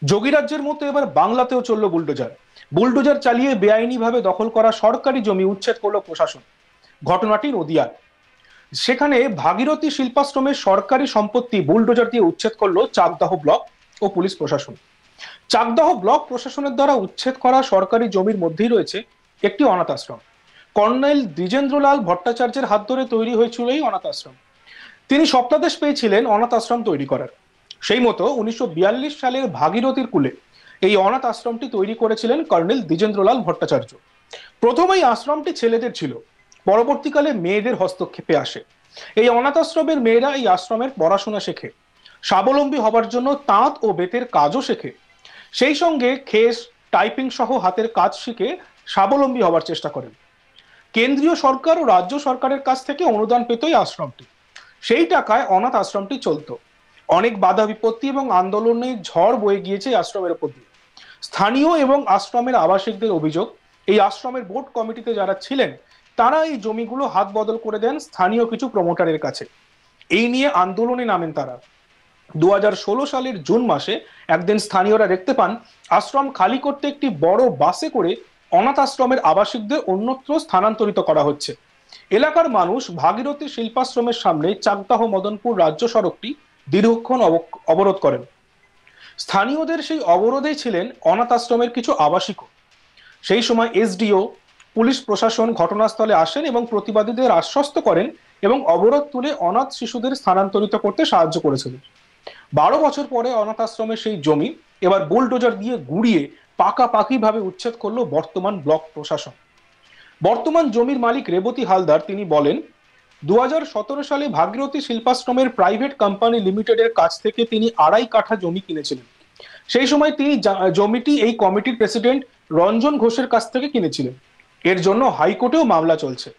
যোগীরাজ্যের মতো এবার বাংলাতেও চলল বুলডোজার। বুলডোজার চালিয়ে বেআইনিভাবে দখল করা সরকারি জমি উচ্ছেদ করলো প্রশাসন। ঘটনাটি নদিয়ার। সেখানে ভাগীরথী শিল্পাশ্রমের সরকারি সম্পত্তি বুলডোজার দিয়ে উচ্ছেদ করলো চাকদাহ ব্লক ও পুলিশ প্রশাসন। চাকদাহ ব্লক প্রশাসনের দ্বারা উচ্ছেদ করা সরকারি জমির মধ্যেই রয়েছে একটি অনাথ আশ্রম। কর্নেল দ্বিজেন্দ্রলাল ভট্টাচার্যের হাত ধরে তৈরি হয়েছিল এই অনাথ আশ্রম। তিনি স্বপ্নাদেশ পেয়েছিলেন অনাথ আশ্রম তৈরি করার। সেই মতো 1942 সালের ভাগীরথীর কূলে এই অনাথ আশ্রমটি তৈরি করেছিলেন কর্নেল দ্বিজেন্দ্রলাল ভট্টাচার্য। প্রথমে এই আশ্রমটি ছেলেদের ছিল, পরবর্তীকালে মেয়েদের হস্তক্ষেপে আসে। এই অনাথ আশ্রমের মেয়েরা এই আশ্রমের পড়াশোনা শেখে, স্বাবলম্বী হবার জন্য তাঁত ও বেতের কাজও শেখে, সেই সঙ্গে খেস টাইপিং সহ হাতের কাজ শিখে স্বাবলম্বী হবার চেষ্টা করেন। কেন্দ্রীয় সরকার ও রাজ্য সরকারের কাছ থেকে অনুদান পেত এই আশ্রমটি। সেই টাকায় অনাথ আশ্রমটি চলত। অনেক বাধা বিপত্তি এবং আন্দোলনের ঝড় বয়ে গিয়েছে এই আশ্রমের উপর দিয়ে। স্থানীয় এবং আশ্রমের আবাসিকদের অভিযোগ, এই আশ্রমের বোর্ড কমিটিতে যারা ছিলেন তারা এই জমিগুলো হাত বদল করে দেন স্থানীয় কিছু প্রমোটারের কাছে। এই নিয়ে আন্দোলনে নামেন তারা। 2016 সালের জুন মাসে একদিন স্থানীয়রা দেখতে পান আশ্রম খালি করতে একটি বড় বাসে করে অনাথ আশ্রমের আবাসিকদের অন্যত্র স্থানান্তরিত করা হচ্ছে। এলাকার মানুষ ভাগীরথী শিল্পাশ্রমের সামনে চাকদাহ মদনপুর রাজ্য সড়কটি দীর্ঘক্ষণ অবরোধ করেন। স্থানীয়দের সেই অবরোধেই ছিলেন অনাথ আশ্রমের কিছু আবাসিকও। সেই সময় এসডিও, পুলিশ প্রশাসন ঘটনাস্থলে আসেন এবং প্রতিবাদীদের আশ্বস্ত করেন এবং অবরোধ তুলে অনাথ শিশুদের স্থানান্তরিত করতে সাহায্য করেছিলেন। 12 বছর পরে অনাথ আশ্রমের সেই জমি এবার বুলডোজার দিয়ে গুড়িয়ে পাকাপাকিভাবে উচ্ছেদ করলো বর্তমান ব্লক প্রশাসন। বর্তমান জমির মালিক রেবতী হালদার তিনি বলেন, 2017 সালে ভাগীরথী শিল্পাশ্রমের প্রাইভেট কোম্পানি লিমিটেডের কাছ থেকে তিনি 2.5 কাঠা জমি কিনেছিলেন। সেই সময় তিনি জমিটি এই কমিটির প্রেসিডেন্ট রঞ্জন ঘোষের কাছ থেকে কিনেছিলেন। এর জন্য হাইকোর্টেও মামলা চলছে।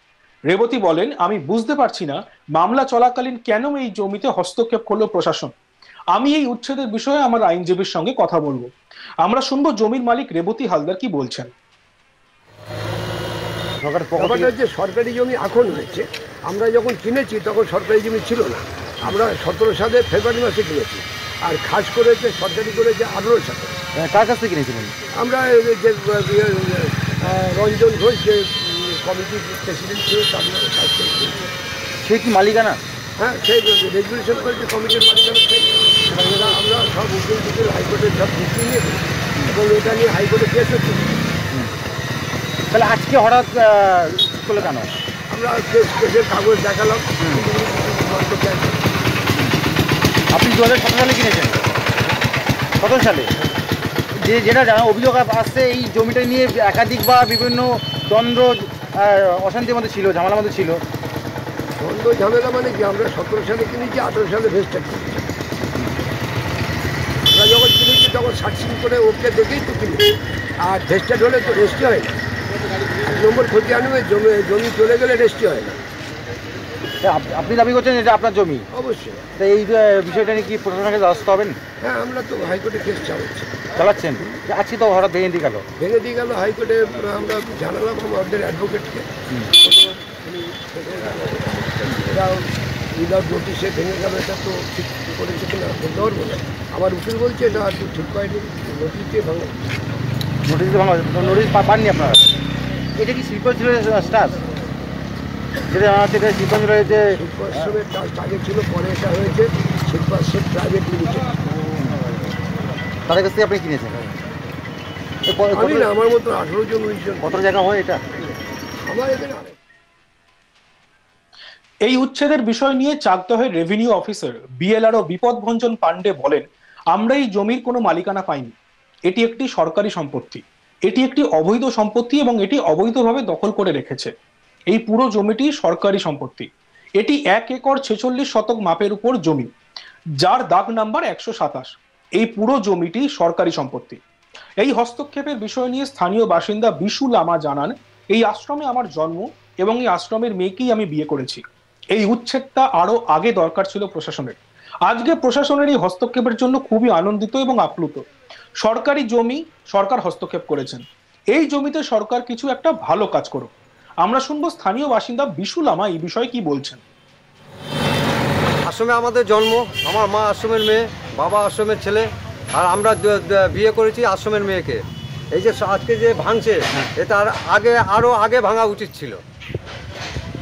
রেবতী বলেন, আমি বুঝতে পারছি না মামলা চলাকালীন কেন এই জমিতে হস্তক্ষেপ করলো প্রশাসন। আমি এই উচ্ছেদের বিষয়ে আমার আইনজীবীর সঙ্গে কথা বলবো। আমরা শুনবো জমির মালিক রেবতী হালদার কি বলছেন। যে সরকারি জমি এখন হয়েছে, আমরা যখন কিনেছি তখন সরকারি জমি ছিল না। আমরা 17 সালে ফেব্রুয়ারি মাসে কিনেছি, আর খাস করেছে সরকারি করেছে 18 সালে। কার কাছ থেকে কিনেছিলেন? আমরা যে রঞ্জন ঘোষ যে কমিটির প্রেসিডেন্ট ছিল তার কাছ থেকে কিনেছি। সে কি মালিকানা? হ্যাঁ, সেই রেজুলেশন করেছে কমিটির মালিকানা। আমরা সব উকিল টুকিল হাইকোর্টের সব যুক্তি নিয়ে এবং এটা নিয়ে হাইকোর্টে কেস হচ্ছে। তাহলে আজকে হঠাৎ করলো কেন? আমরা কেসের কাগজ দেখালাম। আপনি 2017 সালে কিনেছেন? 17 সালে যেটা জানা অভিযোগ আসছে, এই জমিটা নিয়ে একাধিক বা বিভিন্ন দ্বন্দ্ব অশান্তির মধ্যে ছিল, ঝামেলার মধ্যে ছিল। দ্বন্দ্ব ঝামেলা মানে কি? আমরা 17 সালে কিনেছি, 18 সালে ভেস্টেড কিনেছি। আমরা যখন কিনেছি তখন সার্চিং করে ওকে দেখেই তো কিনেছি। আর ভেস্টেড হলে তো রেস্টি হয় না। 1 নম্বর ক্ষতি আনবে, জমি চলে গেলে রেস্টি হয় না। আপনি দাবি করছেন এটা আপনার জমি? অবশ্যই। তো এই বিষয়টা নিয়ে কি প্রশাসনকে দ্বারস্থ হবেন? হ্যাঁ, আমরা তো হাইকোর্টে কেস চালাচ্ছেন। আজকে তো হঠাৎ ভেঙে দিয়ে গেল হাইকোর্টে। আমরা জানালাম আমাদের অ্যাডভোকেটকে, এরাও উইদাউট নোটিশে ভেঙে গেল। এটা তো ঠিক করেছে কিনা বলতে পারবো না। আমার উকিল বলছে এটা আর ঠিক হয়নি, নোটিশ দিয়ে ভাঙা। নোটিশ পাননি আপনারা? এটা কি শিল্পাঞ্চলের স্টাফ? যেটা সেটা শিল্পাঞ্চলের যে শিল্পাশ্রমের ট্রাস্ট আগে ছিল, পরে এটা হয়েছে শিল্পাশ্রম প্রাইভেট লিমিটেড। তাদের কাছ থেকে আপনি কিনেছেন? আমি না, আমার মতো 18 জন 19 জন। কত জায়গা হয় এটা? আমার এখানে এই উচ্ছেদের বিষয় নিয়ে চাকদহের রেভিনিউ অফিসার বিএলআরও বিপদভঞ্জন পান্ডে বলেন, আমরা এই জমির কোনো মালিকানা পাইনি। এটি একটি সরকারি সম্পত্তি, এটি একটি অবৈধ সম্পত্তি এবং এটি অবৈধভাবে দখল করে রেখেছে। এই পুরো জমিটি সরকারি সম্পত্তি। এটি 1 একর 46 শতক মাপের উপর জমি, যার দাগ নাম্বার 127। এই পুরো জমিটি সরকারি সম্পত্তি। এই হস্তক্ষেপের বিষয় নিয়ে স্থানীয় বাসিন্দা বিশু লামা জানান, এই আশ্রমে আমার জন্ম এবং এই আশ্রমের মেয়েকেই আমি বিয়ে করেছি। এই উচ্ছেদটা আরো আগে দরকার ছিল প্রশাসনের। আজকে প্রশাসনের এই হস্তক্ষেপের জন্য খুবই আনন্দিত এবং আপ্লুত। সরকারি জমি সরকার হস্তক্ষেপ করেছেন, এই জমিতে সরকার কিছু একটা ভালো কাজ করুক। আমরা শুনবো স্থানীয় বাসিন্দা বিশু লামা এই বিষয়ে কি বলছেন। আশ্রমে আমাদের জন্ম, আমার মা আশ্রমের মেয়ে, বাবা আশ্রমের ছেলে। আর আমরা বিয়ে করেছি আশ্রমের মেয়েকে। এই যে আজকে যে ভাঙছে, এটা আরও আগে ভাঙা উচিত ছিল।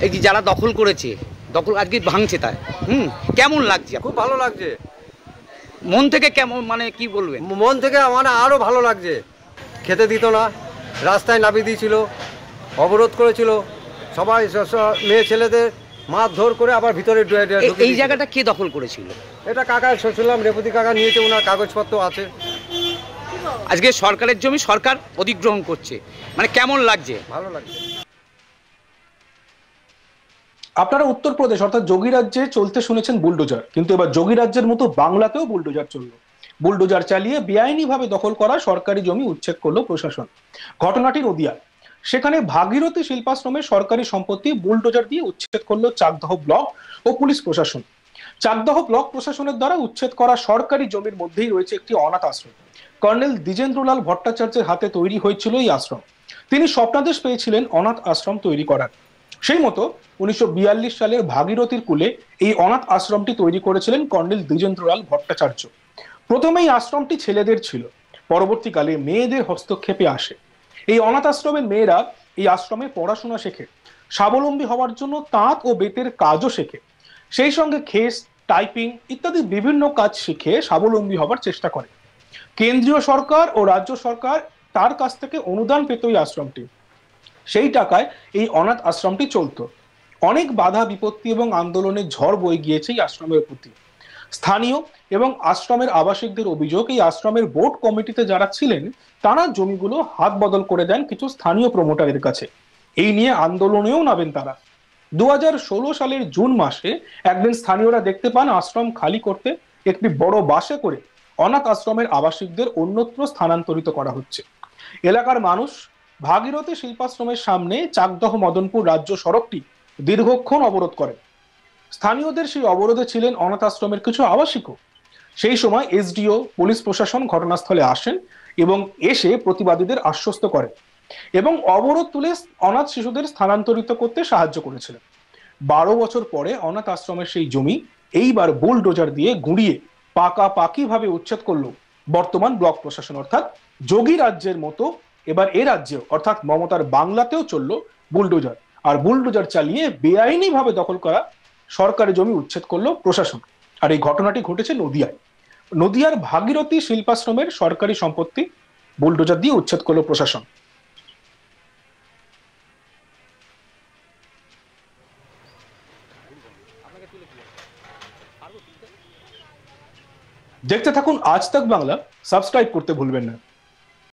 এই যে যারা দখল করেছে, দখল আজকে ভাঙছে, তাই কেমন লাগছে? খুব ভালো লাগছে মন থেকে। কেমন মানে কি বলবেন? মন থেকে মানে আরও ভালো লাগছে। খেতে দিত না, রাস্তায় নামিয়ে দিয়েছিল, অবরোধ করেছিল, সবাই মেয়ে ছেলেদের মারধর করে আবার ভিতরে এই জায়গাটা কে দখল করেছিল? এটা কাকা শুনলাম রেবতী কাকা নিয়েছে, ওনার কাগজপত্র আছে। আজকে সরকারের জমি সরকার অধিগ্রহণ করছে, মানে কেমন লাগছে? ভালো লাগছে। আপনারা উত্তরপ্রদেশ অর্থাৎ যোগী রাজ্যে চলতে শুনেছেন বুলডোজার, কিন্তু এবার যোগী রাজ্যের মতো বাংলাতেও বুলডোজার চলল। বুলডোজার চালিয়ে বেআইনিভাবে দখল করা সরকারি জমি উচ্ছেদ করলো প্রশাসন। ঘটনাটি নদিয়া। সেখানে ভাগীরথী শিল্পাশ্রমের সরকারি সম্পত্তি বুলডোজার দিয়ে উচ্ছেদ করলো চাকদহ ব্লক ও পুলিশ প্রশাসন। চাকদহ ব্লক প্রশাসনের দ্বারা উচ্ছেদ করা সরকারি জমির মধ্যেই রয়েছে একটি অনাথ আশ্রম। কর্নেল দ্বিজেন্দ্রলাল ভট্টাচার্যের হাতে তৈরি হয়েছিল এই আশ্রম। তিনি স্বপ্নাদেশ পেয়েছিলেন অনাথ আশ্রম তৈরি করার। সেই মতো 1942 সালের ভাগীরথীর কূলে এই অনাথ আশ্রমটি তৈরি করেছিলেন কর্নেল দ্বিজেন্দ্রলাল ভট্টাচার্য। প্রথমে এই আশ্রমটি ছেলেদের ছিল, পরবর্তীকালে মেয়েদের হস্তক্ষেপে আসে। এই অনাথ আশ্রমের মেয়েরা এই আশ্রমে পড়াশোনা শেখে, স্বাবলম্বী হওয়ার জন্য তাঁত ও বেতের কাজও শেখে, সেই সঙ্গে খেস, টাইপিং ইত্যাদি বিভিন্ন কাজ শিখে স্বাবলম্বী হবার চেষ্টা করে। কেন্দ্রীয় সরকার ও রাজ্য সরকার তার কাছ থেকে অনুদান পেত এই আশ্রমটি। সেই টাকায় এই অনাথ আশ্রমটি চলত। অনেক বাধা বিপত্তি এবং আন্দোলনের ঝড় বয়ে গিয়েছে এই আশ্রমের প্রতি। স্থানীয় এবং আশ্রমের আবাসিকদের অভিযোগ, এই আশ্রমের বোর্ড কমিটিতে যারা ছিলেন তারা জমিগুলো হাত বদল করে দেন কিছু স্থানীয় প্রমোটারের কাছে। এই নিয়ে আন্দোলনেও নামেন তারা। 2016 সালের জুন মাসে একদিন স্থানীয়রা দেখতে পান আশ্রম খালি করতে একটি বড় বাসে করে অনাথ আশ্রমের আবাসিকদের অন্যত্র স্থানান্তরিত করা হচ্ছে। এলাকার মানুষ ভাগীরথী শিল্পাশ্রমের সামনে চাকদহ মদনপুর রাজ্য সড়কটি দীর্ঘক্ষণ অবরোধ করেন। স্থানীয়দের সেই অবরোধে ছিলেন অনাথ আশ্রমের কিছু আবাসিকও। সেই সময় এসডিও, পুলিশ প্রশাসন ঘটনাস্থলে আসেন এবং এসে প্রতিবাদীদের আশ্বস্ত করেন এবং অবরোধ তুলে অনাথ শিশুদের স্থানান্তরিত করতে সাহায্য করেছিলেন। 12 বছর পরে অনাথ আশ্রমের সেই জমি এইবার বুলডোজার দিয়ে গুঁড়িয়ে পাকাপাকি ভাবে উচ্ছেদ করলো বর্তমান ব্লক প্রশাসন। অর্থাৎ যোগী রাজ্যের মতো এবার এ রাজ্যেও অর্থাৎ মমতার বাংলাতেও চললো বুলডোজার, আর বুলডোজার চালিয়ে বেআইনি ভাবে দখল করা সরকারি জমি উচ্ছেদ করলো প্রশাসন। আর এই ঘটনাটি ঘটেছে নদিয়ায়। নদিয়ার ভাগীরথী শিল্পাশ্রমের সরকারি সম্পত্তি বুলডোজার দিয়ে উচ্ছেদ করলো প্রশাসন। দেখতে থাকুন আজ তাক বাংলা, সাবস্ক্রাইব করতে ভুলবেন না।